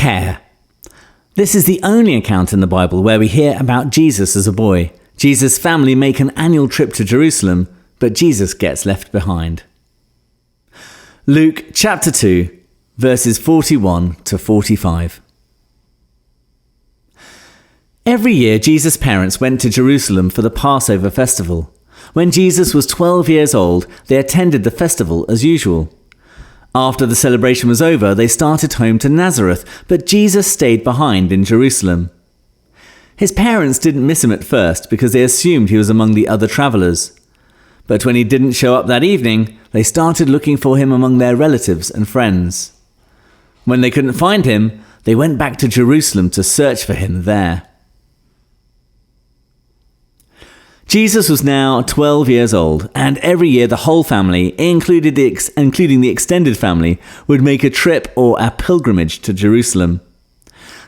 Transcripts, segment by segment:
care. This is the only account in the Bible where we hear about Jesus as a boy. Jesus' family make an annual trip to Jerusalem, but Jesus gets left behind. Luke chapter 2, verses 41 to 45. Every year, Jesus' parents went to Jerusalem for the Passover festival. When Jesus was 12 years old, they attended the festival as usual. After the celebration was over, they started home to Nazareth, but Jesus stayed behind in Jerusalem. His parents didn't miss him at first because they assumed he was among the other travelers. But when he didn't show up that evening, they started looking for him among their relatives and friends. When they couldn't find him, they went back to Jerusalem to search for him there. Jesus was now 12 years old, and every year the whole family, including the extended family, would make a trip or a pilgrimage to Jerusalem.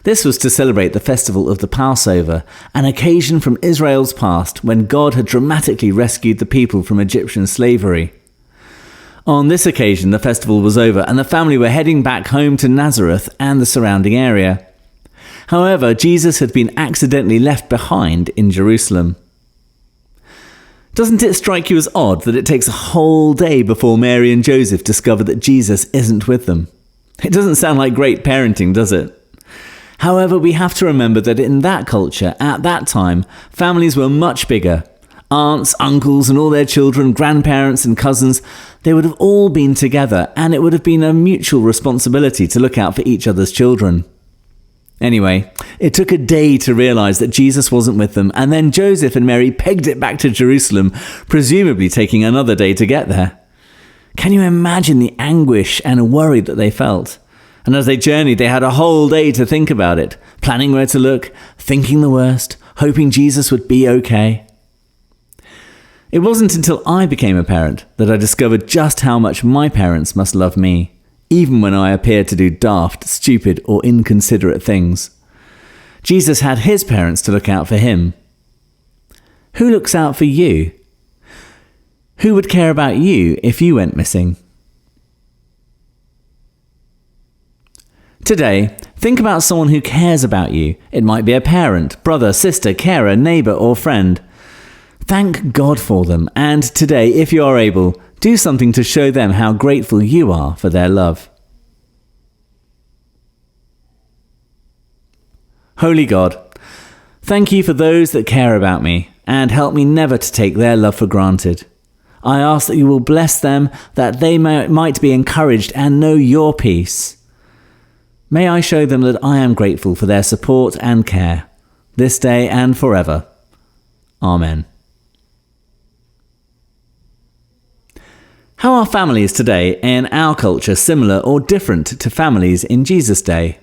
This was to celebrate the festival of the Passover, an occasion from Israel's past when God had dramatically rescued the people from Egyptian slavery. On this occasion, the festival was over and the family were heading back home to Nazareth and the surrounding area. However, Jesus had been accidentally left behind in Jerusalem. Doesn't it strike you as odd that it takes a whole day before Mary and Joseph discover that Jesus isn't with them? It doesn't sound like great parenting, does it? However, we have to remember that in that culture, at that time, families were much bigger. Aunts, uncles, and all their children, grandparents and cousins, they would have all been together, and it would have been a mutual responsibility to look out for each other's children. Anyway, it took a day to realize that Jesus wasn't with them, and then Joseph and Mary pegged it back to Jerusalem, presumably taking another day to get there. Can you imagine the anguish and worry that they felt? And as they journeyed, they had a whole day to think about it, planning where to look, thinking the worst, hoping Jesus would be okay. It wasn't until I became a parent that I discovered just how much my parents must love me, even when I appeared to do daft, stupid, or inconsiderate things. Jesus had his parents to look out for him. Who looks out for you? Who would care about you if you went missing? Today, think about someone who cares about you. It might be a parent, brother, sister, carer, neighbour, or friend. Thank God for them, and today, if you are able, do something to show them how grateful you are for their love. Holy God, thank you for those that care about me, and help me never to take their love for granted. I ask that you will bless them, that they might be encouraged and know your peace. May I show them that I am grateful for their support and care, this day and forever. Amen. How are families today in our culture similar or different to families in Jesus' day?